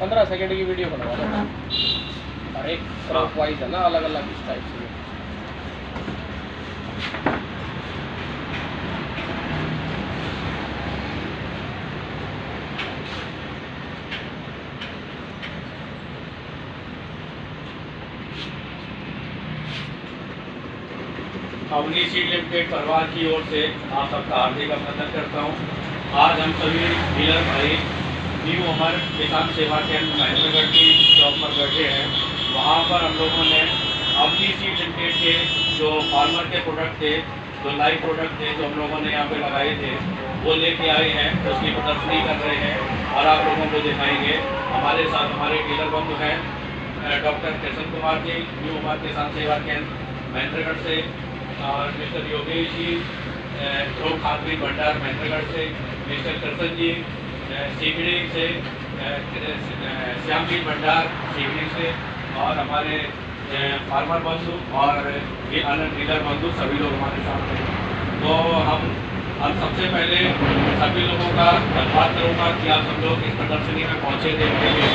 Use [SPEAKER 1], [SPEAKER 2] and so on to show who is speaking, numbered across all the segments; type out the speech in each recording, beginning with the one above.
[SPEAKER 1] 15 second की video बनवा दो और एक क्रॉप वाइज है ना, अलग अलग इस टाइप से।
[SPEAKER 2] अवनी सीड लिमिटेड परिवार की ओर से आप सबका हार्दिक अभिनंदन करता हूँ। आज हम सभी डीलर भाई न्यू अमर किसान सेवा केंद्र महेंद्रगढ़ की शॉप पर बैठे हैं। वहाँ पर हम लोगों ने अवनी सीड लिमिटेड के जो फार्मर के प्रोडक्ट थे, जो लाइव प्रोडक्ट थे, जो हम लोगों ने यहाँ पे लगाए थे, वो लेके आए हैं। उसकी प्रदर्शनी कर रहे हैं और आप लोगों को दिखाएंगे। हमारे साथ हमारे डीलर बंधु हैं डॉक्टर कृष्ण कुमार जी, न्यू अमर किसान सेवा केंद्र महेंद्रगढ़ से, और मिस्टर योगेश जी थ्रो खादवी भंडार महेंद्रगढ़ से, मिस्टर कृष्ण जी सीगड़ी से, श्यामजी भंडार सीगड़ी से, और हमारे फार्मर बंधु और ये अन्य डीलर बंधु सभी लोग हमारे साथ हैं। तो हम सबसे पहले सभी लोगों का धन्यवाद करूँगा कि आप सब लोग इस प्रदर्शनी में पहुँचे थे उनके लिए।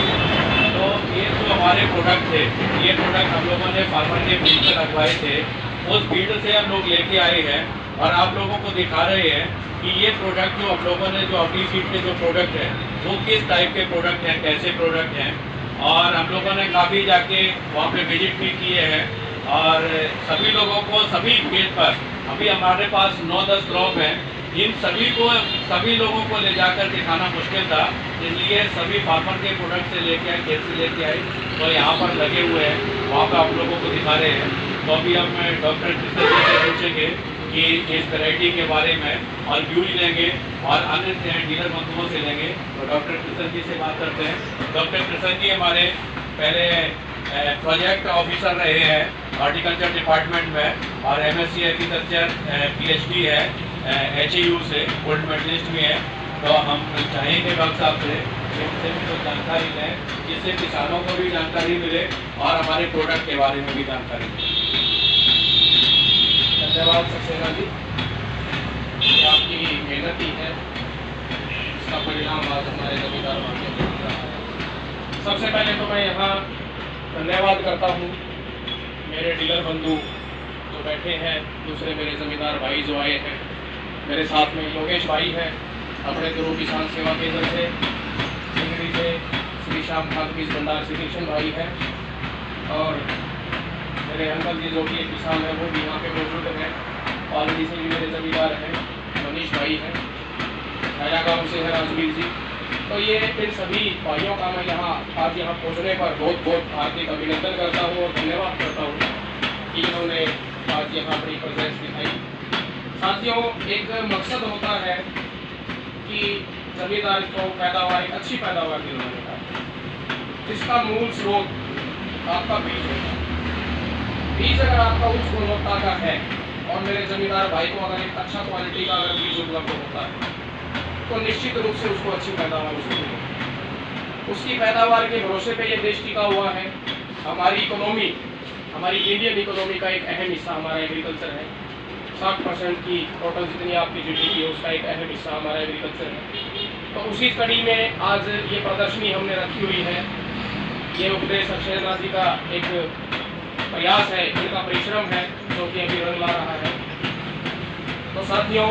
[SPEAKER 2] तो ये जो हमारे प्रोडक्ट थे, ये प्रोडक्ट हम लोगों ने फार्मर के बीच में लगवाए थे। उस भीड़ से हम लोग लेके आए हैं और आप लोगों को दिखा रहे हैं कि ये प्रोडक्ट जो हम लोगों ने जो अपनी सीट के जो प्रोडक्ट हैं वो किस टाइप के प्रोडक्ट हैं, कैसे प्रोडक्ट हैं। और हम लोगों ने काफ़ी जाके वहाँ पे विजिट भी किए हैं और सभी लोगों को सभी खेत पर अभी हमारे पास 9-10 क्रॉप हैं। इन सभी लोगों को ले जाकर दिखाना मुश्किल था, इसलिए सभी फार्मर के प्रोडक्ट से लेके आए, खेत से लेके आए तो यहाँ पर लगे हुए हैं, वहाँ पर आप लोगों को दिखा रहे हैं। तो अभी हम डॉक्टर कृष्ण जी से पूछेंगे कि इस वैरायटी के बारे में और व्यू लेंगे और अन्य डीलर बंधुओं से लेंगे। तो डॉक्टर कृष्ण जी से बात करते हैं। डॉक्टर कृष्ण जी हमारे पहले प्रोजेक्ट ऑफिसर रहे हैं हॉर्टिकल्चर डिपार्टमेंट में और MSc एग्रीकल्चर PhD है HAU से, गोल्ड मेडलिस्ट भी है। तो हम चाहेंगे डॉक्टर साहब से इनसे भी कुछ जानकारी लें जिससे किसानों को भी जानकारी मिले और हमारे प्रोडक्ट के बारे में भी जानकारी मिले।
[SPEAKER 1] धन्यवाद सक्सेना जी, ये आपकी मेहनत ही है, इसका परिणाम आज हमारे जमींदार भाइयों को मिल रहा है। सबसे पहले तो मैं यहाँ धन्यवाद करता हूँ मेरे डीलर बंधु जो बैठे हैं, दूसरे मेरे जमींदार भाई जो आए हैं। मेरे साथ में योगेश भाई हैं अपने गुरु किसान सेवा केंद्र से, सिंगड़ी से श्री श्याम खादवी भंडार श्री कृष्ण भाई हैं, और मेरे अंकल जी जो कि एक किसान है वो भी यहाँ पे मौजूद हैं। पालड़ी से भी मेरे जमींदार हैं, मनीष भाई हैं, खैरा गाँव से है राजवीर जी। तो ये इन सभी भाइयों का मैं आज यहाँ पहुँचने पर बहुत बहुत हार्दिक अभिनंदन करता हूँ और धन्यवाद करता हूँ कि इन्होंने आज यहाँ अपनी प्रेजेंस दिखाई। साथियों, एक मकसद होता है कि जमींदार को पैदावार, एक अच्छी पैदावार दिलवाने का, जिसका मूल स्रोत आपका बीज होता है। बीज अगर आपका उच्च गुणवत्ता का है और मेरे जमींदार भाई को अगर एक अच्छा क्वालिटी का अगर बीज उपलब्ध होता है तो निश्चित रूप से उसको अच्छी पैदावार उसको मिलेगी। उसकी पैदावार के भरोसे पे ये देश टिका हुआ है। हमारी इकोनॉमी, हमारी इंडियन इकोनॉमी का एक अहम हिस्सा हमारा एग्रीकल्चर है। 60% की टोटल जितनी आपकी GDP है उसका एक अहम हिस्सा हमारा एग्रीकल्चर है। तो उसी कड़ी में आज ये प्रदर्शनी हमने रखी हुई है। ये उपदेश सक्सेना जी का एक प्रयास है, इनका परिश्रम है जो कि अभी रंग ला रहा है। तो साथियों,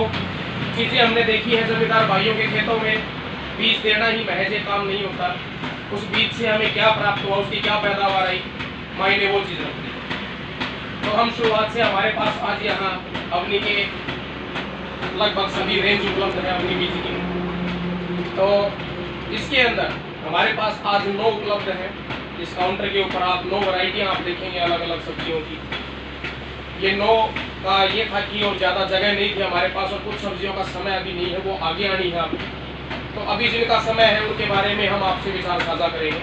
[SPEAKER 1] चीज़ें हमने देखी है जमींदार भाइयों के खेतों में। बीज देना ही महज एक काम नहीं होता, उस बीज से हमें क्या प्राप्त हुआ, उसकी क्या पैदावार आई, मायने वो चीज़ रखती है। तो हम शुरुआत से हमारे पास आज यहाँ अवनी के लगभग सभी रेंज उपलब्ध है अवनी बीज की। तो इसके अंदर हमारे पास आज 9 उपलब्ध हैं। इस काउंटर के ऊपर आप 9 वैरायटियाँ आप देखेंगे अलग अलग सब्जियों की। ये 9 का ये था कि और ज़्यादा जगह नहीं थी हमारे पास और कुछ सब्जियों का समय अभी नहीं है, वो आगे आनी है अभी। तो अभी जिनका समय है उनके बारे में हम आपसे विचार साझा करेंगे।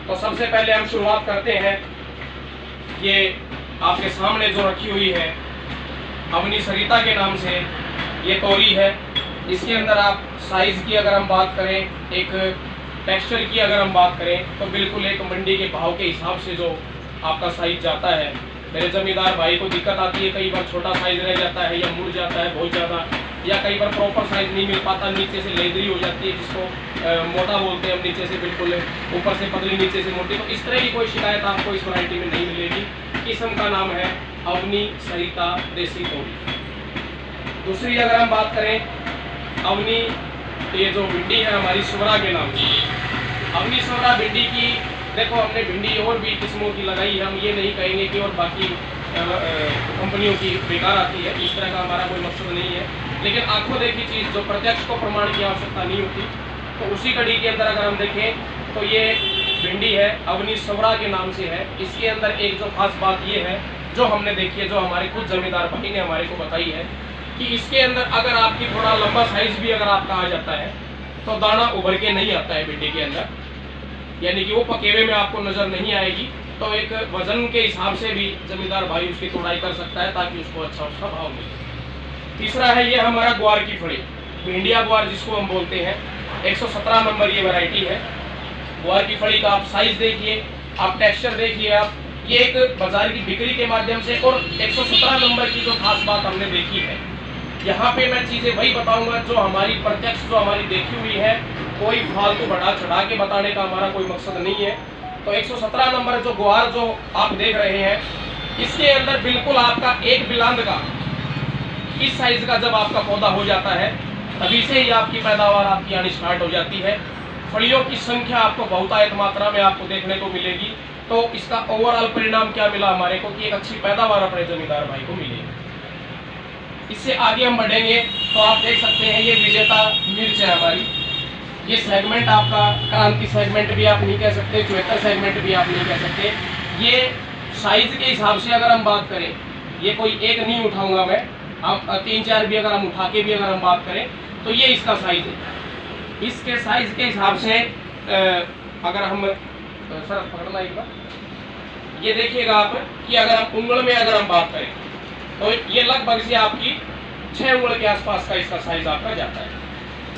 [SPEAKER 1] तो सबसे पहले हम शुरुआत करते हैं, ये आपके सामने जो रखी हुई है अवनी सरिता के नाम से ये तोरी है। इसके अंदर आप साइज़ की अगर हम बात करें, एक टेक्सचर की अगर हम बात करें तो बिल्कुल एक मंडी के भाव के हिसाब से जो आपका साइज जाता है। मेरे जमींदार भाई को दिक्कत आती है, कई बार छोटा साइज रह जाता है या मुड़ जाता है बहुत ज़्यादा, या कई बार प्रॉपर साइज नहीं मिल पाता, नीचे से लेदरी हो जाती है जिसको मोटा बोलते हैं हम, नीचे से बिल्कुल ऊपर से पतली नीचे से मोटी। तो इस तरह की कोई शिकायत आपको इस वैरायटी में नहीं मिलेगी। किस्म का नाम है अवनी सरिता देसी तोरी। दूसरी अगर हम बात करें अवनी, ये जो भिंडी है हमारी स्वरा के नाम से, अवनी स्वरा भिंडी की देखो हमने भिंडी और भी किस्मों की लगाई है, हम ये नहीं कहेंगे कि और बाकी कंपनियों की बेकार आती है, इस तरह का हमारा कोई मकसद नहीं है। लेकिन आंखों देखी चीज़ जो प्रत्यक्ष को प्रमाण की आवश्यकता नहीं होती, तो उसी कड़ी के अंदर अगर हम देखें तो ये भिंडी है अवनी स्वरा के नाम से है। इसके अंदर एक जो खास बात ये है जो हमने देखी है, जो हमारे खुद जमींदार भाई ने हमारे को बताई है कि इसके अंदर अगर आपकी थोड़ा लंबा साइज भी अगर आपका आ जाता है तो दाना उभर के नहीं आता है भिंडी के अंदर, यानी कि वो पकेवे में आपको नजर नहीं आएगी। तो एक वजन के हिसाब से भी जमींदार भाई उसकी तोड़ाई कर सकता है ताकि उसको अच्छा उसका भाव मिले। तीसरा है ये हमारा ग्वार की फली, भिंडिया ग्वार जिसको हम बोलते हैं, 117 नंबर ये वैरायटी है। ग्वार की फली का आप साइज देखिए, आप टेक्सचर देखिए, आप ये एक बाजार की बिक्री के माध्यम से। और 117 नंबर की जो खास बात हमने देखी है, यहाँ पे मैं चीजें वही बताऊंगा जो हमारी प्रत्यक्ष, जो हमारी देखी हुई है, कोई फालतू बढ़ा चढ़ा के बताने का हमारा कोई मकसद नहीं है। तो 117 नंबर जो ग्वार जो आप देख रहे हैं, इसके अंदर बिल्कुल आपका एक बिलांद का इस साइज का जब आपका पौधा हो जाता है तभी से ही आपकी पैदावार आपकी आनी स्टार्ट हो जाती है। फलियों की संख्या आपको बहुतायत मात्रा में आपको देखने को मिलेगी। तो इसका ओवरऑल परिणाम क्या मिला हमारे को कि एक अच्छी पैदावार अपने जमींदार भाई को मिलेगी। इससे आगे हम बढ़ेंगे तो आप देख सकते हैं ये विजेता मिर्च है हमारी। ये सेगमेंट आपका क्रांति सेगमेंट भी आप नहीं कह सकते, 74 सेगमेंट भी आप नहीं कह सकते। ये साइज के हिसाब से अगर हम बात करें, ये कोई एक नहीं उठाऊंगा मैं, आप 3-4 भी अगर हम उठा के भी अगर हम बात करें तो ये इसका साइज है। इसके साइज के हिसाब से अगर हम सर पकड़ना एक बार, ये देखिएगा आप कि अगर हम उंगल में अगर हम बात करें तो ये लगभग से आपकी 6 उंगल के आसपास का इसका साइज आपका जाता है।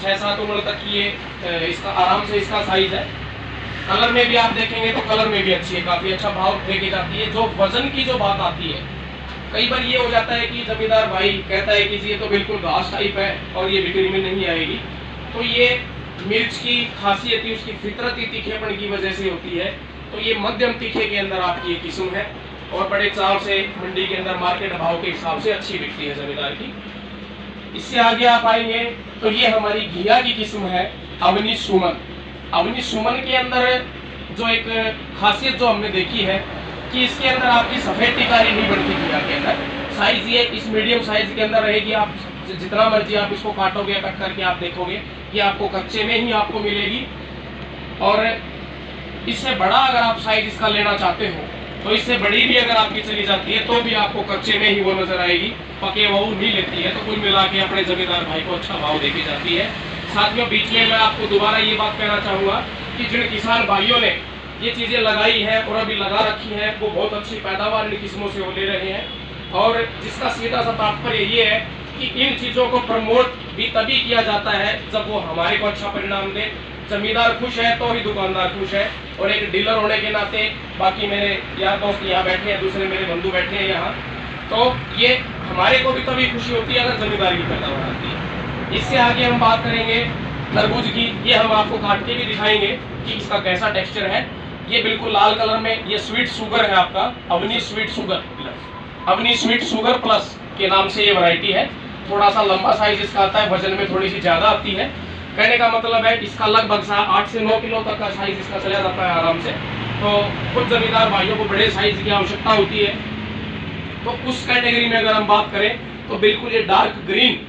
[SPEAKER 1] 6-7 उंगल तक की ये इसका आराम से इसका साइज है। कलर में भी आप देखेंगे तो कलर में भी अच्छी है, काफी अच्छा भाव देके जाती है। जो वजन की जो बात आती है, कई बार ये हो जाता है कि जमींदार भाई कहता है कि ये तो बिल्कुल घास टाइप है और ये बिक्री में नहीं आएगी। तो ये मिर्च की खासियत ही उसकी फितरती तीखेपन की वजह से होती है। तो ये मध्यम तीखे के अंदर आपकी ये किस्म है और बड़े चाव से मंडी के अंदर मार्केट भाव के हिसाब से अच्छी बिकती है जमींदार की। इससे आगे आप आएंगे तो ये हमारी घिया की किस्म है अवनी सुमन। अवनी सुमन के अंदर जो एक खासियत जो हमने देखी है कि इसके अंदर आपकी सफेद टिकारी नहीं बढ़ती घिया के अंदर। साइज ये इस मीडियम साइज के अंदर रहेगी। आप जितना मर्जी आप इसको काटोगे, कट करके आप देखोगे कि आपको कच्चे में ही आपको मिलेगी। और इससे बड़ा अगर आप साइज इसका लेना चाहते हो तो इससे बड़ी भी अगर आपकी चली जाती है तो भी आपको कच्चे में ही वो नजर आएगी, पके वो नहीं लेती है। तो कुल मिला के अपने जमींदार भाई को अच्छा भाव देके जाती है। साथियों, बीच में मैं आपको दोबारा ये बात कहना चाहूँगा कि जिन किसान भाइयों ने ये चीज़ें लगाई है और अभी लगा रखी है, वो बहुत अच्छी पैदावार इन किस्मों से वो ले रहे हैं। और जिसका सीधा सा तात्पर्य ये है कि इन चीज़ों को प्रमोट भी तभी किया जाता है जब वो हमारे को अच्छा परिणाम दे। जमींदार खुश है तो ही दुकानदार खुश है। और एक डीलर होने के नाते बाकी मेरे यार दोस्त यहाँ बैठे हैं, दूसरे मेरे बंधु बैठे हैं यहाँ, तो ये हमारे को भी तभी खुशी होती है अगर जमींदार की पैदावार आती है। इससे आगे हम बात करेंगे तरबूज की। ये हम आपको काट के भी दिखाएंगे कि इसका कैसा टेक्सचर है। ये बिल्कुल लाल कलर में, ये स्वीट शुगर है आपका Avani sweet sugar plus, Avani sweet sugar plus के नाम से ये वैरायटी है। थोड़ा सा लंबा साइज इसका आता है, वजन में थोड़ी सी ज्यादा आती है। कहने का मतलब है इसका लगभग 8 से 9 किलो तक का साइज इसका चला जाता है आराम से। तो कुछ जमींदार भाइयों को बड़े साइज की आवश्यकता होती है। तो उस कैटेगरी में अगर हम बात करें तो बिल्कुल ये डार्क ग्रीन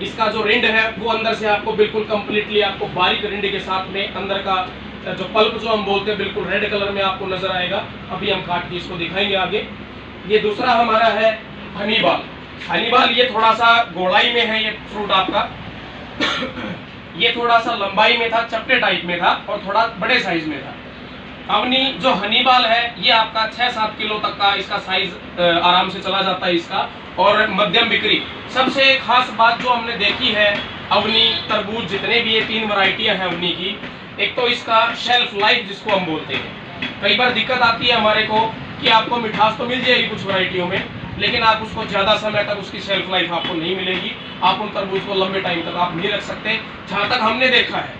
[SPEAKER 1] इसका जो रिंड है वो अंदर से आपको बिल्कुल कंप्लीटली आपको बारीक रिंड के साथ में अंदर का जो पल्प जो हम बोलते हैं बिल्कुल रेड कलर में आपको नजर आएगा। अभी हम काट के इसको दिखाएंगे आगे। ये दूसरा हमारा है हनीबाल। हनीबाल ये थोड़ा सा गोलाई में है, ये फ्रूट आपका ये थोड़ा सा लंबाई में था, चपटे टाइप में था और थोड़ा बड़े साइज में था। अवनी जो हनीबाल है ये आपका 6-7 किलो तक का इसका साइज आराम से चला जाता है इसका, और मध्यम बिक्री। सबसे खास बात जो हमने देखी है अवनी तरबूज जितने भी ये 3 वैरायटियां हैं अवनी की, एक तो इसका शेल्फ लाइफ जिसको हम बोलते हैं। कई बार दिक्कत आती है हमारे को कि आपको मिठास तो मिल जाएगी कुछ वैरायटियों में, लेकिन आप उसको ज़्यादा समय तक उसकी शेल्फ लाइफ आपको नहीं मिलेगी। आप उन तरबूज को लंबे टाइम तक आप नहीं रख सकते। जहाँ तक हमने देखा है,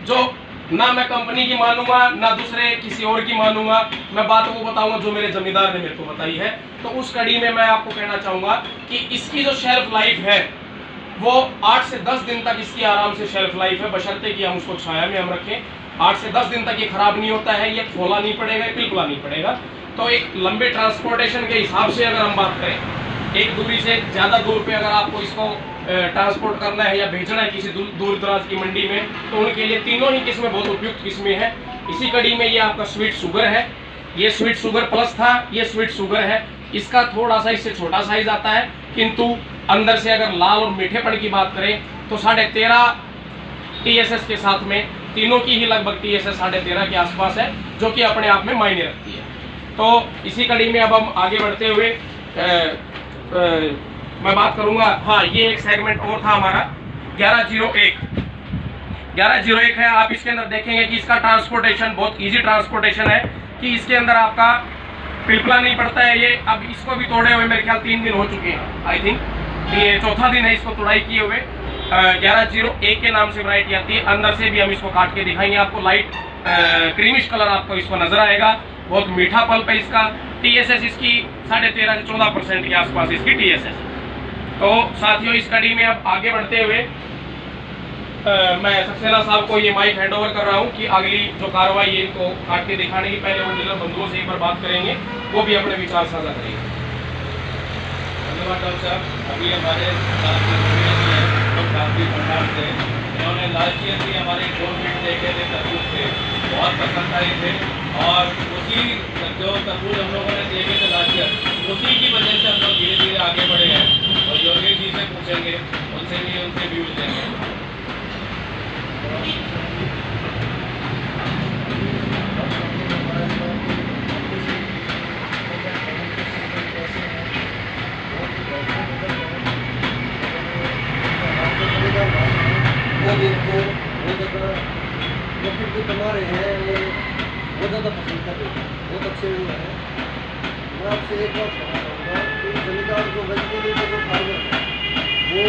[SPEAKER 1] जो ना मैं कंपनी की मानूंगा ना दूसरे किसी और की मानूंगा, मैं बात वो बताऊंगा जो मेरे जमींदार ने मेरे को बताई है। तो उस कड़ी में मैं आपको कहना चाहूँगा कि इसकी जो शेल्फ लाइफ है वो 8 से 10 दिन तक इसकी आराम से शेल्फ लाइफ है, बशर्ते कि हम उसको छाया में हम रखें। 8 से 10 दिन तक ये खराब नहीं होता है, ये फोला नहीं पड़ेगा, पिलपला नहीं पड़ेगा। तो एक लंबे ट्रांसपोर्टेशन के हिसाब से अगर हम बात करें, एक दूरी से ज़्यादा दूर पे अगर आपको इसको ट्रांसपोर्ट करना है या भेजना है किसी दूर दराज की मंडी में, तो उनके लिए तीनों ही किस्में बहुत उपयुक्त किस्में हैं। इसी कड़ी में ये आपका स्वीट शुगर है, ये स्वीट शुगर प्लस था, ये स्वीट शुगर है। इसका थोड़ा सा इससे छोटा साइज आता है, किंतु अंदर से अगर लाल और मीठेपन की बात करें तो 13.5 TSS के साथ में तीनों की ही लगभग TSS 13.5 के आसपास है, जो कि अपने आप में मायने रखती है। तो इसी कड़ी में अब हम आगे बढ़ते हुए मैं बात करूंगा। हाँ, ये एक सेगमेंट और था हमारा 1101 है। आप इसके अंदर देखेंगे कि इसका ट्रांसपोर्टेशन बहुत इजी ट्रांसपोर्टेशन है, कि इसके अंदर आपका पिलपला नहीं पड़ता है। ये अब इसको भी तोड़े हुए मेरे ख्याल 3 दिन हो चुके हैं, आई थिंक ये चौथा दिन है इसको तुड़ाई किए हुए। 1101 के नाम से वैरायटी आती है। अंदर से भी हम इसको काट के दिखाएंगे आपको, लाइट क्रीमिश कलर आपको इसको नजर आएगा। बहुत मीठा पल्प है इसका। TSS इसकी 13.5 से 14% के आसपास इसकी TSS। तो साथियों, इस कड़ी में अब आगे बढ़ते हुए मैं सक्सेना साहब को ये माइक हैंड ओवर कर रहा हूँ कि अगली जो कार्रवाई है इनको काट के दिखाने की पहले वो डीलर बंधुओं से एक बार बात करेंगे, वो भी अपने विचार साझा करेंगे।
[SPEAKER 2] धन्यवाद डॉक्टर साहब। अभी हमारे साथ काफी भंडार से इन्होंने लास्ट ईयर भी हमारे 2 मिनट देखे थे तरबूज थे, बहुत पसंद आए थे, और उसी जो तरबूज हम लोगों ने देखे थे लास्ट ईयर, उसी की वजह से हम लोग धीरे धीरे आगे बढ़े हैं। और योगेश जी से पूछेंगे, उनसे व्यूज लेंगे।
[SPEAKER 3] कमा रहे हैं और बहुत ज़्यादा पसंद कर रहे हैं, बहुत अच्छे वो है। मैं आपसे एक बात कहना चाहूँगा कि जमींदार जो वेजिटेबल के जो फार्मर है, वो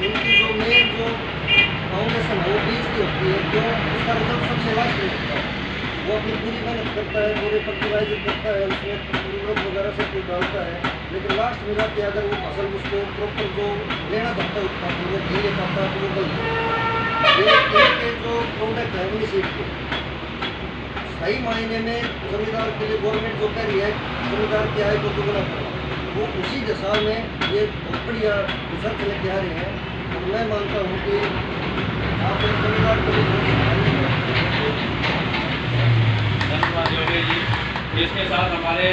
[SPEAKER 3] उनकी जो मेन जो फाउंडेशन है वो बीज की होती है, जो उसका रिजल्ट सबसे लास्ट में होता है। वो अपनी पूरी मेहनत करता है, पूरे फर्टिलाइजर करता है, उसमें उर्वरक वगैरह सब कुछ डालता है, लेकिन लास्ट में जाके अगर वो फसल उसको प्रॉपर जो लेना चाहता है उत्पादन वो नहीं ले पाता तो वो गलत के जो प्रोडक्ट है उन्हीं सीट के सही मायने में जमींदार के लिए गवर्नमेंट जो कह रही है जमींदार की आय को दुगना करो, वो उसी दिशा में ये बहुत बढ़िया रिसर्च लेके आ रहे हैं। और मैं मानता हूँ कि आप जमींदार के लिए
[SPEAKER 2] धन्यवाद योगेश जी। इसके साथ हमारे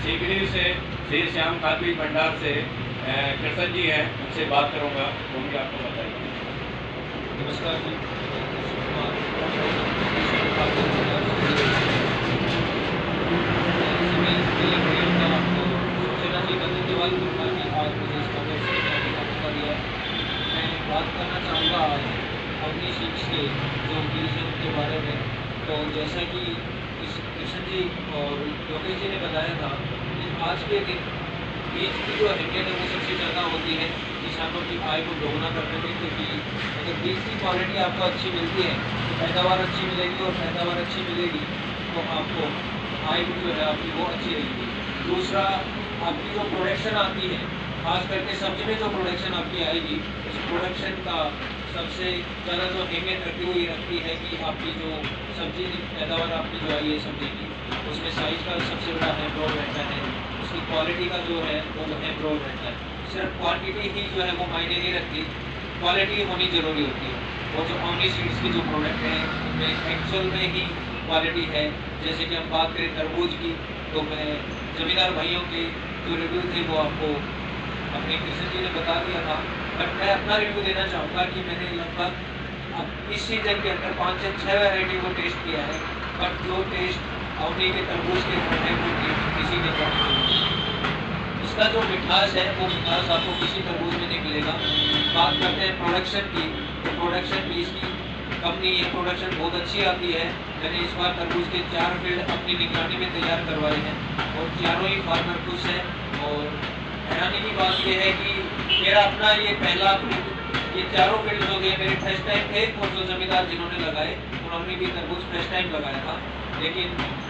[SPEAKER 2] सीकरी से श्री श्याम कार्तिक भंडार से कृष्ण जी हैं, उनसे बात करूँगा, वो भी आपको बताएंगे।
[SPEAKER 4] नमस्कार जी। धन्यवाद आज मुझे इसका मौका दिया। मैं बात करना चाहूँगा आज अग्नि सीड्स के जो बीज हैं उनके बारे में। तो जैसा कि कृष्ण जी और योगेश जी ने बताया था कि आज के दिन बीज की जो अहमियत है वो सबसे ज़्यादा होती है किसानों की आय को दोगुना करने में, क्योंकि अगर बीज की क्वालिटी आपको अच्छी मिलती है तो पैदावार अच्छी मिलेगी, और पैदावार अच्छी मिलेगी तो आपको आय जो है आपकी वो अच्छी रहेगी। दूसरा, आपकी जो प्रोडक्शन आती है, खास करके सब्जी में जो प्रोडक्शन आपकी आएगी, उस प्रोडक्शन का सबसे ज़्यादा जो अहमियत रखती है वो ये रखती है कि आपकी जो सब्जी पैदावार आपकी जो आई है सब्जी की, उसमें साइज़ का सबसे बड़ा है रोल रहता है, उसकी क्वालिटी का जो है वो है रोल रहता है। सिर्फ क्वांटिटी ही जो है वो मायने नहीं रखती, क्वालिटी होनी ज़रूरी होती है। वो जो अग्नि सीड्स की जो प्रोडक्ट हैं उनमें एक्चुअल में ही क्वालिटी है। जैसे कि हम बात करें तरबूज की, तो मैं ज़मींदार भाइयों के जो रिव्यू थे वो आपको अपने कृष्ण जी ने बता दिया था, बट मैं अपना रिव्यू देना चाहूँगा कि मैंने लगभग अब इस सीज़न के अंदर 5 से 6 वैरायटी को टेस्ट किया है, बट जो टेस्ट अवनी के तरबूज के है वो किसी के पास नहीं। इसका जो मिठास है वो मिठास आपको किसी तरबूज में नहीं मिलेगा। बात करते हैं प्रोडक्शन की, तो प्रोडक्शन भी इसकी कम नहीं है, प्रोडक्शन बहुत अच्छी आती है। मैंने इस बार तरबूज के 4 फील्ड अपनी निगरानी में तैयार करवाए हैं और चारों ही फार्मर खुश हैं। और हैरानी की बात यह है कि मेरा अपना ये पहला फील्ड, ये चारों फील्ड हो गए मेरे फर्स्ट टाइम थे। और जो जमींदार जिन्होंने लगाए उन्होंने भी तरबूज फर्स्ट टाइम लगाया था, लेकिन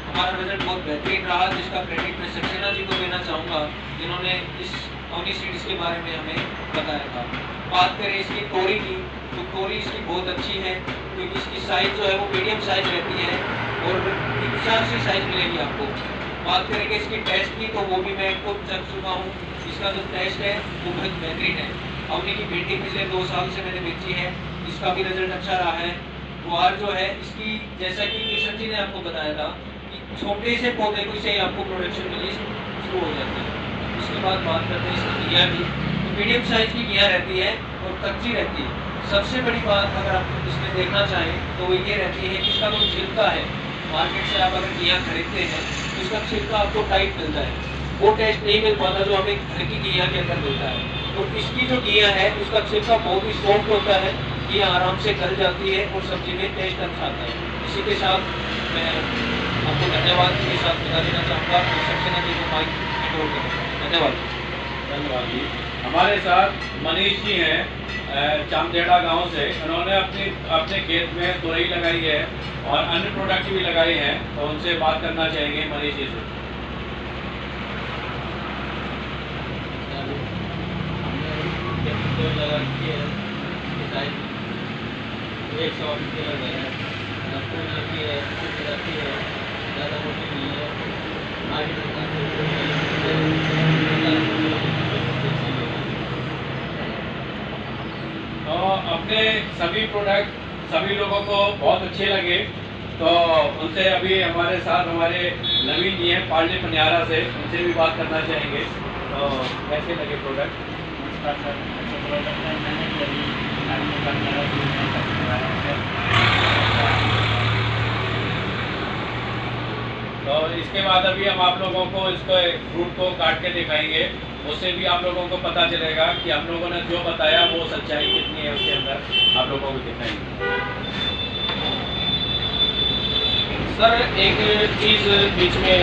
[SPEAKER 4] हमारा रिजल्ट बहुत बेहतरीन रहा, जिसका क्रेडिट मैं सक्सेना जी को देना चाहूँगा जिन्होंने इस अवनी सीड्स के बारे में हमें बताया था। बात करें इसकी तोरी की, तो तोरी इसकी बहुत अच्छी है, क्योंकि इसकी साइज़ जो है वो मीडियम साइज़ रहती है और ठीक सी साइज़ मिलेगी आपको। बात करेंगे इसकी टेस्ट की, तो वो भी मैं खुद चख चुका हूँ, इसका जो टेस्ट है वो बहुत बेहतरीन है। अवनी की भिंडी पिछले 2 साल से मैंने बेची है, इसका भी रिजल्ट अच्छा रहा है। गुआर जो है इसकी, जैसा कि किशन जी ने आपको बताया था कि छोटे से पौधे को से आपको प्रोडक्शन मिलनी शुरू हो जाती है। उसके बाद बात करते हैं इसकी घिया की, तो मीडियम साइज़ की घिया रहती है और कच्ची रहती है। सबसे बड़ी बात अगर आप इसमें देखना चाहें तो वो ये रहती है कि इसका जो छिलका है, मार्केट से आप अगर घिया खरीदते हैं तो इसका छिलका आपको टाइट मिलता है, वो टेस्ट नहीं मिल पाता जो हमें घर की घिया के अंदर मिलता है। तो इसकी जो घिया है उसका छिलका बहुत ही सॉफ्ट होता है, घिया आराम से गल जाती है और सब्जी में टेस्ट अच्छा आता है। इसी के साथ मैं आपको धन्यवाद के साथ बता देना चाहूँगा कि सक्सेना जी को माइक कंट्रोल करें। धन्यवाद।
[SPEAKER 2] धन्यवाद जी। हमारे साथ मनीष जी हैं चामदेड़ा गांव से। उन्होंने अपने खेत में तुरई लगाई है और अन्य प्रोडक्ट भी लगाए हैं, तो उनसे बात करना चाहेंगे मनीष जी से।
[SPEAKER 4] लगा रखी है, 100 लगाया है, फूल लगी है, फूल रखी है, ज़्यादा मोटी नहीं है,
[SPEAKER 2] तो अपने सभी प्रोडक्ट सभी लोगों को बहुत अच्छे लगे, तो उनसे अभी हमारे साथ हमारे नवीन जी हैं पार्ले पनियारा से, उनसे भी बात करना चाहेंगे। तो कैसे लगे प्रोडक्ट?
[SPEAKER 5] नमस्कार सर, अच्छा प्रोडक्ट है। मैंने भी अभी पार्ले पनियारा से करवाया है।
[SPEAKER 2] तो इसके बाद अभी हम आप लोगों को इसको फ्रूट को काट के दिखाएंगे, उससे भी आप लोगों को पता चलेगा कि हम लोगों ने जो बताया वो सच्चाई कितनी है उसके अंदर, आप लोगों को दिखाएंगे।
[SPEAKER 1] सर एक चीज़ बीच में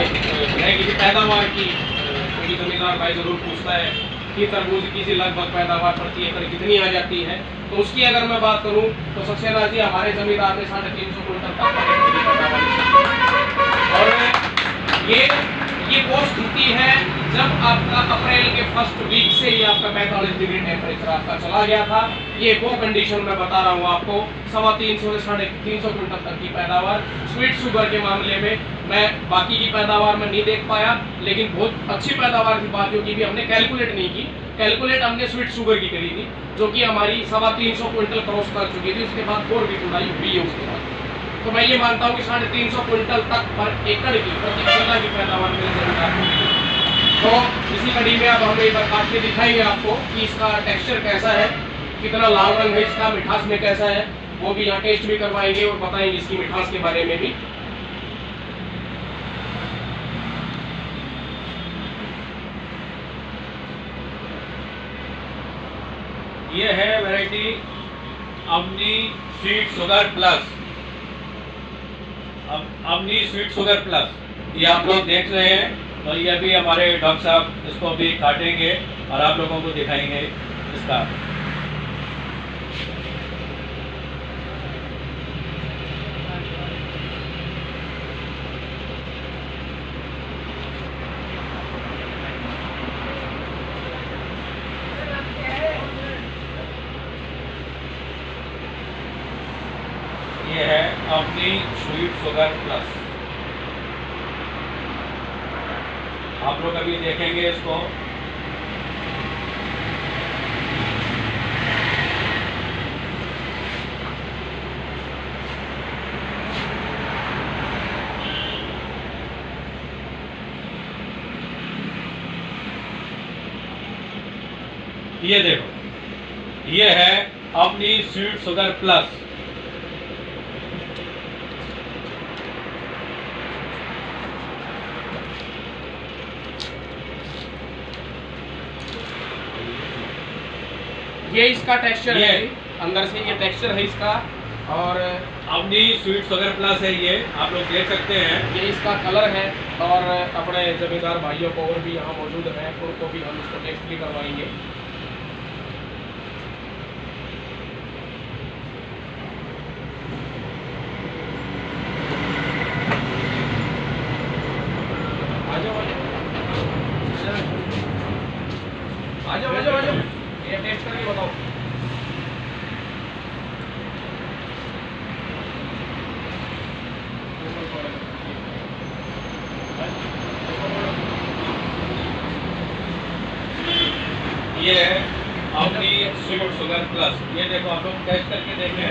[SPEAKER 1] रहेगी कि पैदावार की, क्योंकि जमींदार भाई ज़रूर पूछता है कि तरबूज की लगभग पैदावार प्रति एकड़ कितनी आ जाती है, तो उसकी अगर मैं बात करूं तो सक्सेना जी हमारे जमींदार ने 350 कुंटल तक और ये वो स्थिति है जब आपका अप्रैल के फर्स्ट वीक से ही आपका 45 डिग्री टेम्परेचर आपका चला गया था। ये वो कंडीशन मैं बता रहा हूँ आपको, 350 से 350 कुंटल तक की पैदावार। स्वीट शुगर के मामले में मैं बाकी की पैदावार में नहीं देख पाया, लेकिन बहुत अच्छी पैदावार की बात की भी हमने कैलकुलेट नहीं की। कैलकुलेट हमने स्वीट शुगर की करी थी, जो कि हमारी 350 कुंटल क्रॉस कर चुकी थी। उसके बाद और भी जुड़ाई हुई है उसके बाद, तो मैं ये मानता हूँ कि 350 कुंटल तक पर एकड़ की प्रति किला की पैदावार मेरे जमींदार को। तो इसी कड़ी में अब हम एक बार काट के दिखाएंगे आपको कि इसका टेक्सचर कैसा है, कितना लाल रंग है इसका, मिठास में कैसा है, वो भी यहाँ टेस्ट भी करवाएंगे और बताएंगे इसकी मिठास के बारे में भी।
[SPEAKER 2] ये है variety Avani sweet sugar plus. Avani sweet sugar plus ये आप लोग देख रहे हैं, तो ये भी हमारे डॉक्टर साहब इसको भी काटेंगे और आप लोगों को दिखाएंगे इसका। ये है अपनी स्वीट शुगर प्लस। आप लोग अभी देखेंगे इसको। ये देखो, ये है अपनी स्वीट शुगर प्लस।
[SPEAKER 1] ये इसका टेक्सचर
[SPEAKER 2] ये
[SPEAKER 1] है, अंदर से ये टेक्सचर है इसका, और
[SPEAKER 2] अपनी स्वीट शुगर प्लस है ये, आप लोग देख सकते हैं।
[SPEAKER 1] ये इसका कलर है। और अपने जमींदार भाइयों को और भी यहाँ मौजूद हैं, उनको भी हम इसको टेस्ट भी करवाएंगे। बताओ।
[SPEAKER 2] ये है अपनी स्वीट शुगर प्लस। ये देखो आप लोग टेस्ट करके देखें,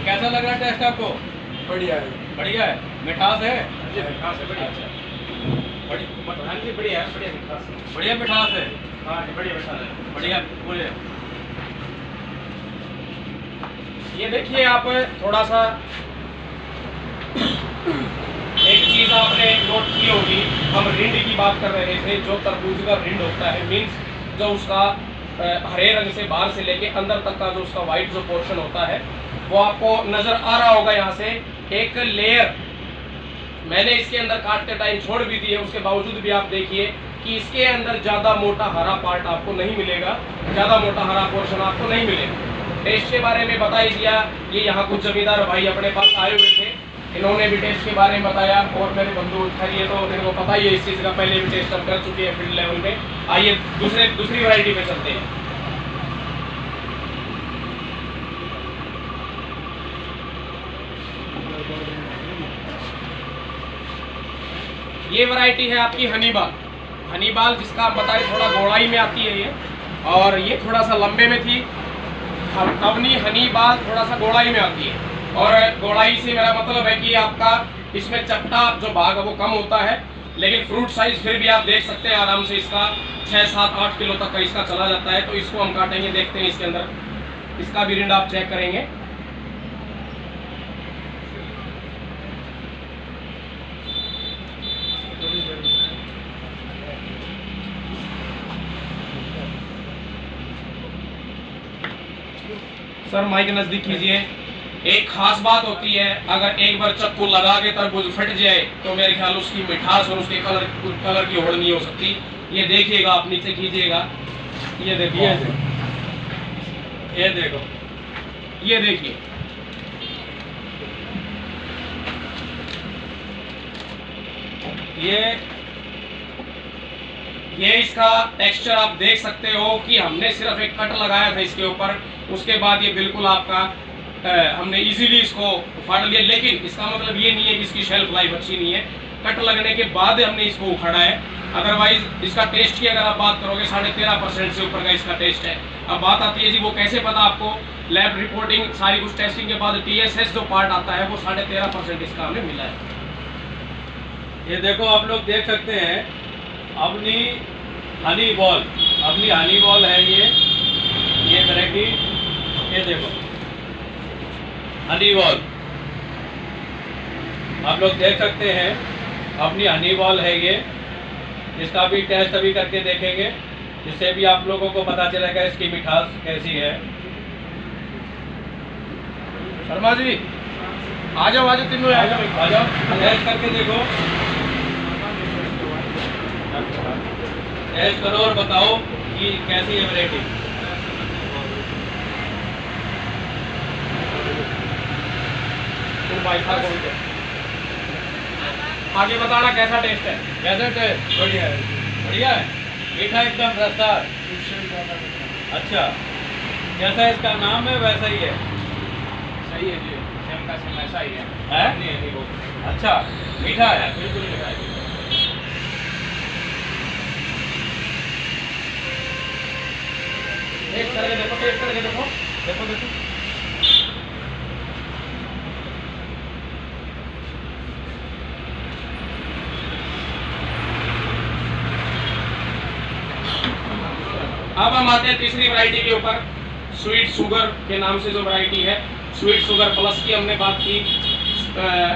[SPEAKER 2] कैसा लग रहा है टेस्ट आपको?
[SPEAKER 3] बढ़िया है।
[SPEAKER 2] बढ़िया है, मिठास है।
[SPEAKER 1] जी मिठास है, बढ़िया।
[SPEAKER 2] अच्छा,
[SPEAKER 1] हाँ जी बढ़िया है, बढ़िया मिठास है।
[SPEAKER 2] बढ़िया मिठास है।
[SPEAKER 1] हाँ जी बढ़िया मिठास है।
[SPEAKER 2] बढ़िया बोले।
[SPEAKER 1] ये देखिए आप थोड़ा सा एक चीज आपने नोट की होगी, हम रिंड की बात कर रहे थे। जो तरबूज का रिंड होता है, मीन्स जो उसका हरे रंग से बाहर से लेके अंदर तक का जो उसका वाइट जो पोर्शन होता है, वो आपको नजर आ रहा होगा। यहाँ से एक लेयर मैंने इसके अंदर काटते टाइम छोड़ भी दी है, उसके बावजूद भी आप देखिए कि इसके अंदर ज़्यादा मोटा हरा पार्ट आपको नहीं मिलेगा, ज़्यादा मोटा हरा पोर्शन आपको नहीं मिलेगा। टेस्ट के बारे में बता ही दिया। ये यहाँ कुछ जमींदार भाई अपने पास आए हुए थे, इन्होंने भी टेस्ट के बारे में बताया, और मेरे बंधु खैरिए तो इनको पता ही है इस चीज़ का, पहले भी टेस्ट हम कर चुके हैं फील्ड लेवल पे। आइए दूसरी वैरायटी पे चलते हैं। ये वैरायटी है आपकी हनीबाल। हनीबाल जिसका आप बताएं थोड़ा गोड़ाई में आती है ये, और ये थोड़ा सा लंबे में थी। अवनी हनीबाल थोड़ा सा गोड़ाई में आती है, और गोड़ाई से मेरा मतलब है कि आपका इसमें चपटा जो भाग है वो कम होता है, लेकिन फ्रूट साइज फिर भी आप देख सकते हैं आराम से इसका 6, 7, 8 किलो तक का इसका चला जाता है। तो इसको हम काटेंगे, देखते हैं इसके अंदर इसका भी रिंड आप चेक करेंगे। सर माइक नजदीक कीजिए। एक खास बात होती है, अगर एक बार चक्कू लगा के तरबूज फट जाए तो मेरे ख्याल उसकी मिठास और उसके कलर की होड़ नहीं हो सकती। ये देखिएगा, आप नीचे कीजिएगा, ये देखिए,
[SPEAKER 2] ये देखो,
[SPEAKER 1] ये देखिए, ये इसका टेक्सचर आप देख सकते हो कि हमने सिर्फ एक कट लगाया था इसके ऊपर, उसके बाद ये बिल्कुल आपका हमने इजीली इसको फाड़ लिया। लेकिन इसका मतलब ये नहीं है कि इसकी शेल्फ लाइफ अच्छी नहीं है, कट लगने के बाद हमने इसको उखाड़ा है। अदरवाइज इसका टेस्ट की अगर आप बात करोगे 13.5% से ऊपर का इसका टेस्ट है। अब बात आती है जी वो कैसे पता आपको, लैब रिपोर्टिंग सारी कुछ टेस्टिंग के बाद TSS जो पार्ट आता है वो 13.5% इसका हमें मिला है।
[SPEAKER 2] ये देखो आप लोग देख सकते हैं अपनी हनी बॉल, अपनी हनी बॉल है ये वैरायटी। ये देखो हनी बॉल, आप लोग देख सकते हैं अपनी हनी बॉल है ये। इसका भी टेस्ट अभी करके देखेंगे, इससे भी आप लोगों को पता चलेगा इसकी मिठास कैसी है।
[SPEAKER 1] शर्मा जी आ जाओ, तीनों आ जाओ,
[SPEAKER 2] टेस्ट करके देखो, टेस्ट करो और बताओ कि कैसी है वैरायटी।
[SPEAKER 1] आगे बताना कैसा टेस्ट है।
[SPEAKER 2] कैसा टेस्ट? बढ़िया है, बढ़िया है, मीठा एकदम रसदार। अच्छा, जैसा इसका नाम है वैसा ही है।
[SPEAKER 1] सही है जी, सेम का सेम ऐसा ही है।
[SPEAKER 2] है? अच्छा, मीठा है,
[SPEAKER 1] बिल्कुल मीठा है। टेस्ट करके देखो, टेस्ट करके देखो, देखो देखो। अब हम आते हैं तीसरी वैरायटी के ऊपर, स्वीट शुगर के नाम से जो वैरायटी है। स्वीट शुगर प्लस की हमने बात की,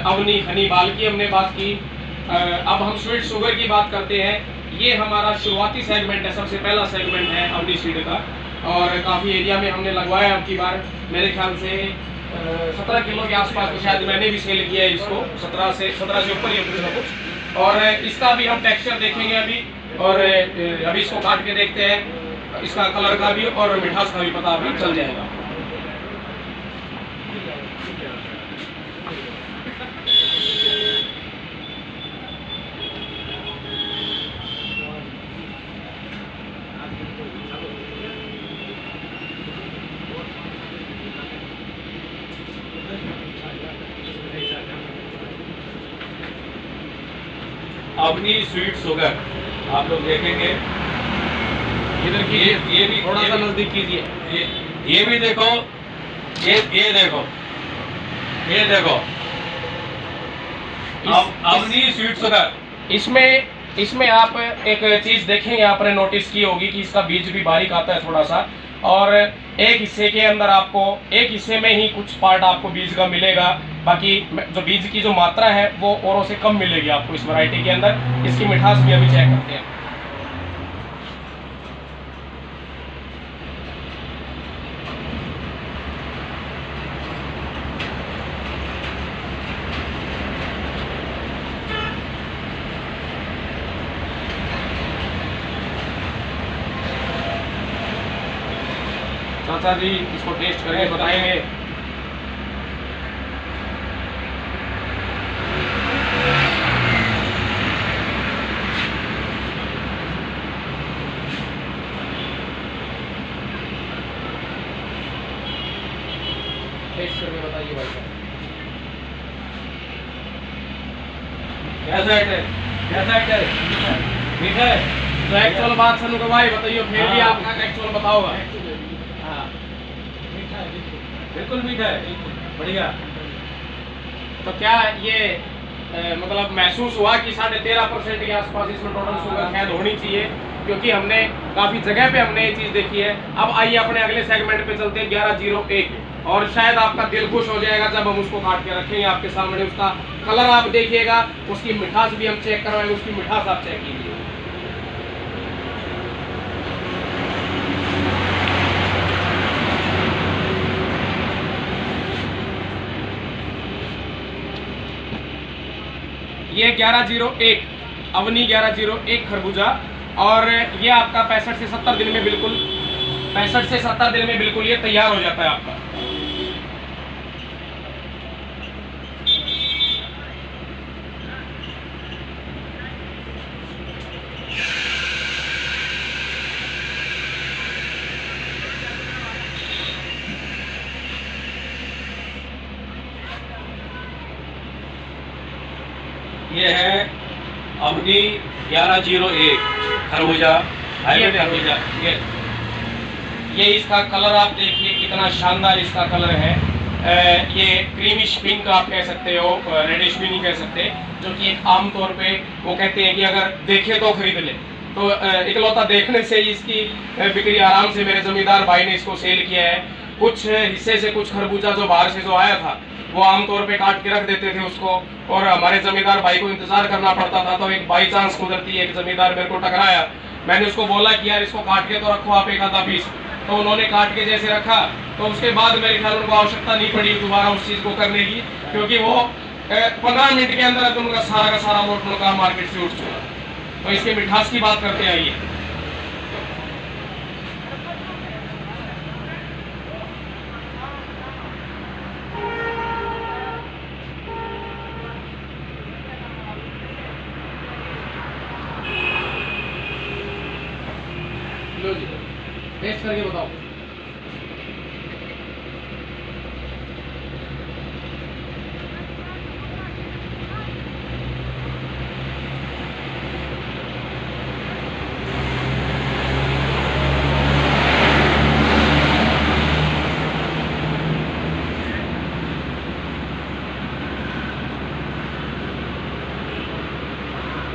[SPEAKER 1] अवनी हनीबाल की हमने बात की। अब हम स्वीट शुगर की बात करते हैं। ये हमारा शुरुआती सेगमेंट है, सबसे पहला सेगमेंट है अवनी सीड का, और काफ़ी एरिया में हमने लगवाया। अब की बार मेरे ख्याल से 17 किलो के आसपास तो शायद मैंने भी सेल किया है इसको, 17 से ऊपर ही कुछ ना कुछ। और इसका भी हम टेक्सचर देखेंगे अभी, और अभी इसको काट के देखते हैं, इसका कलर का भी और मिठास का भी पता अभी चल जाएगा।
[SPEAKER 2] अवनी स्वीट शुगर, आप लोग देखेंगे।
[SPEAKER 1] इधर की
[SPEAKER 2] ये भी
[SPEAKER 1] थोड़ा सा नजदीक कीजिए।
[SPEAKER 2] ये भी देखो, ये देखो, ये देखो, अवनी स्वीट शुगर।
[SPEAKER 1] इसमें आप एक चीज देखेंगे, आपने नोटिस की होगी कि इसका बीज भी बारीक आता है थोड़ा सा, और एक हिस्से के अंदर आपको एक हिस्से में ही कुछ पार्ट आपको बीज का मिलेगा, बाकी जो बीज की जो मात्रा है वो औरों से कम मिलेगी आपको इस वैरायटी के अंदर। इसकी मिठास भी अभी चेक करते हैं। चाचा जी इसको टेस्ट करके बताएंगे। टेस्ट करके बताइए भाई साहब,
[SPEAKER 2] कैसा है? कैसा है? मीठा है?
[SPEAKER 1] तो एक्चुअल बात सुनो को भाई बताइए, फिर भी आपका एक्चुअल बताओगा।
[SPEAKER 2] हाँ, बिल्कुल मीठा है, बढ़िया।
[SPEAKER 1] तो क्या ये मतलब महसूस हुआ कि 13.5% के आसपास इसमें टोटल शुगर खैर होनी चाहिए, क्योंकि हमने काफ़ी जगह पे हमने ये चीज़ देखी है। अब आइए अपने अगले सेगमेंट पे चलते हैं 1101, और शायद आपका दिल खुश हो जाएगा जब हम उसको काट के रखेंगे आपके सामने। उसका कलर आप देखिएगा, उसकी मिठास भी हम चेक करवाएंगे, उसकी मिठास आप चेक कीजिए। ये 1101 अवनी 1101 खरबूजा, और ये आपका 65 से 70 दिन में बिल्कुल 65 से 70 दिन में बिल्कुल ये तैयार हो जाता है आपका।
[SPEAKER 2] ये है अवनी 1101 खरबूजा, हाइब्रिड खरबूजा।
[SPEAKER 1] ये इसका कलर आप देखिए कितना शानदार इसका कलर है। ये क्रीमिश पिंक आप कह सकते हो, रेडिश भी नहीं कह सकते, जो कि एक आम तौर पे वो कहते हैं कि अगर देखे तो खरीद ले। तो इकलौता देखने से ही इसकी बिक्री आराम से मेरे जमींदार भाई ने इसको सेल किया है। कुछ हिस्से से कुछ खरबूजा जो बाहर से जो आया था वो आमतौर पे काट के रख देते थे उसको, और हमारे जमींदार भाई को इंतजार करना पड़ता था। तो एक बाई चांस कुदरती एक जमींदार मेरे को टकराया, मैंने उसको बोला कि यार इसको काट के तो रखो आप एक आधा पीस, तो उन्होंने काट के जैसे रखा, तो उसके बाद मेरे ख्याल उनको आवश्यकता नहीं पड़ी दोबारा उस चीज़ को करने की, क्योंकि वो 15 मिनट के अंदर उनका सारा का सारा लोट उनका मार्केट से उठ चुका। तो इसके मिठास की बात करते आइए। लो जी, टेस्ट करके बताओ।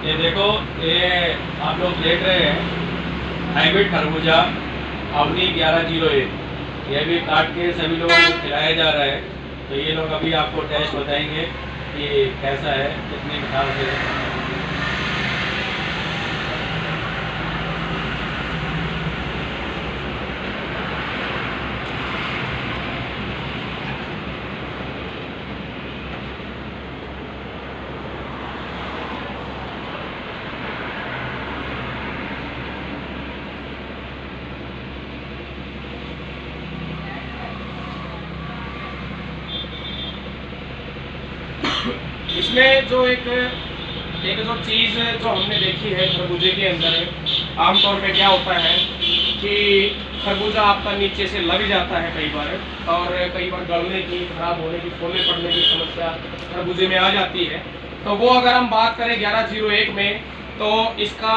[SPEAKER 2] ये देखो, ये आप लोग देख रहे हैं हाइब्रिड खरबूजा अवनी 1101, ये भी काट के सभी लोगों को खिलाया जा रहा है। तो ये लोग अभी आपको टेस्ट बताएंगे कि कैसा है, कितनी मिठास है।
[SPEAKER 1] इसमें जो एक जो चीज़ जो हमने देखी है खरबूजे के अंदर, आमतौर पे क्या होता है कि खरबूजा आपका नीचे से लग जाता है कई बार, और कई बार गलने की, खराब होने की, फोड़ने पड़ने की समस्या खरबूजे में आ जाती है। तो वो अगर हम बात करें 1101 में, तो इसका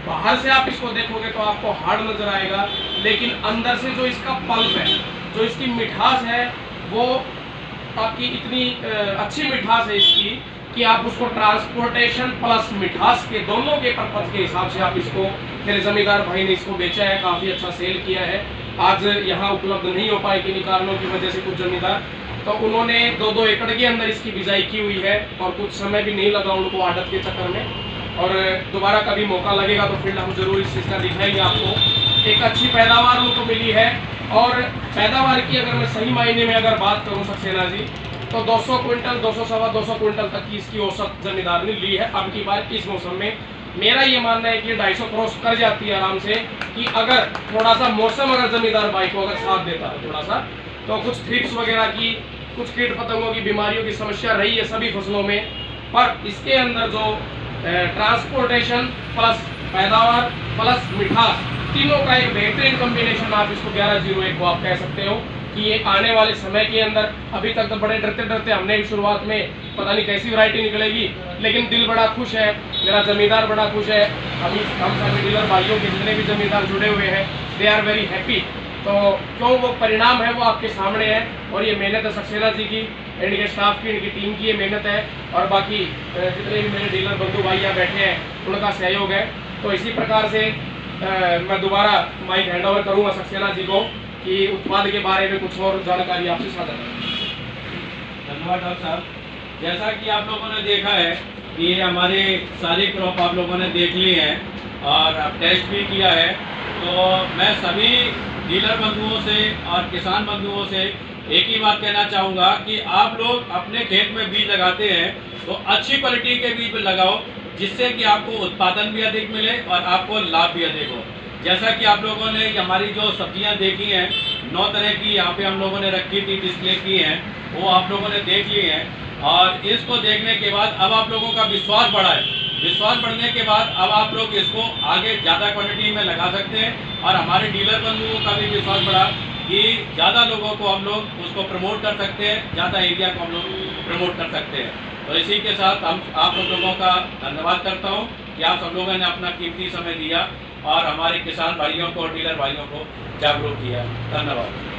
[SPEAKER 1] बाहर से आप इसको देखोगे तो आपको हार्ड नजर आएगा, लेकिन अंदर से जो इसका पल्प है, जो इसकी मिठास है, वो आपकी इतनी अच्छी मिठास है इसकी कि आप उसको ट्रांसपोर्टेशन प्लस मिठास के दोनों के पर्पज के हिसाब से आप इसको, मेरे जमींदार भाई ने इसको बेचा है, काफ़ी अच्छा सेल किया है। आज यहाँ उपलब्ध नहीं हो पाए किन्हीं कारणों की वजह से कुछ जमींदार, तो उन्होंने 2-2 एकड़ के अंदर इसकी बिजाई की हुई है और कुछ समय भी नहीं लगा उनको आदत के चक्कर में। और दोबारा कभी मौका लगेगा तो फिर हम जरूर इस चीज़ का दिखाएंगे आपको। एक अच्छी पैदावार उनको मिली है, और पैदावार की अगर मैं सही मायने में अगर बात करूँ सक्सेना जी, तो 200 क्विंटल 200-250 क्विंटल तक की इसकी औसत जमींदार ने ली है अब की बार इस मौसम में। मेरा ये मानना है कि 250 क्रॉस कर जाती है आराम से, कि अगर थोड़ा सा मौसम अगर जमींदार भाई को अगर साथ देता है थोड़ा सा, तो कुछ थ्रिप्स वगैरह की, कुछ कीट पतंगों की बीमारियों की समस्या रही है सभी फसलों में, पर इसके अंदर जो ट्रांसपोर्टेशन प्लस पैदावार प्लस मिठास, तीनों का एक बेहतरीन कॉम्बिनेशन आप इसको 1101 को आप कह सकते हो कि ये आने वाले समय के अंदर, अभी तक तो बड़े डरते डरते हमने भी शुरुआत में पता नहीं कैसी वैरायटी निकलेगी, लेकिन दिल बड़ा खुश है, मेरा जमींदार बड़ा खुश है, हम सभी डीलर भाइयों के जितने भी जमींदार जुड़े हुए हैं, दे आर वेरी हैप्पी। तो क्यों वो परिणाम है वो आपके सामने है, और ये मेहनत है सक्सेना जी की, इनके स्टाफ की, इनकी टीम की ये मेहनत है, और बाकी जितने भी मेरे डीलर बंधु भाई यहाँ बैठे हैं उनका सहयोग है। तो इसी प्रकार से मैं दोबारा माइक हैंड ओवर करूँगा सक्सेना जी को कि उत्पाद के बारे में कुछ और जानकारी आपसे साझा करें।
[SPEAKER 2] धन्यवाद डॉक्टर साहब। जैसा कि आप लोगों ने देखा है कि हमारे सारे क्रॉप आप लोगों ने देख लिए हैं और टेस्ट भी किया है, तो मैं सभी डीलर बंधुओं से और किसान बंधुओं से एक ही बात कहना चाहूँगा कि आप लोग अपने खेत में बीज लगाते हैं तो अच्छी क्वालिटी के बीज लगाओ, जिससे कि आपको उत्पादन भी अधिक मिले और आपको लाभ भी अधिक हो। जैसा कि आप लोगों ने हमारी जो सब्जियां देखी हैं, 9 तरह की यहाँ पे हम लोगों ने रखी थी, डिस्प्ले की हैं, वो आप लोगों ने देख ली हैं, और इसको देखने के बाद अब आप लोगों का विश्वास बढ़ा है। विश्वास बढ़ने के बाद अब आप लोग इसको आगे ज़्यादा क्वांटिटी में लगा सकते हैं, और हमारे डीलर बंधुओं का भी विश्वास बढ़ा कि ज़्यादा लोगों को हम लोग उसको प्रमोट कर सकते हैं, ज़्यादा एरिया को हम लोग प्रमोट कर सकते हैं। तो इसी के साथ हम आप सब लोगों का धन्यवाद करता हूँ कि आप सब लोगों ने अपना कीमती समय दिया और हमारे किसान भाइयों को और डीलर भाइयों को जागरूक किया। धन्यवाद।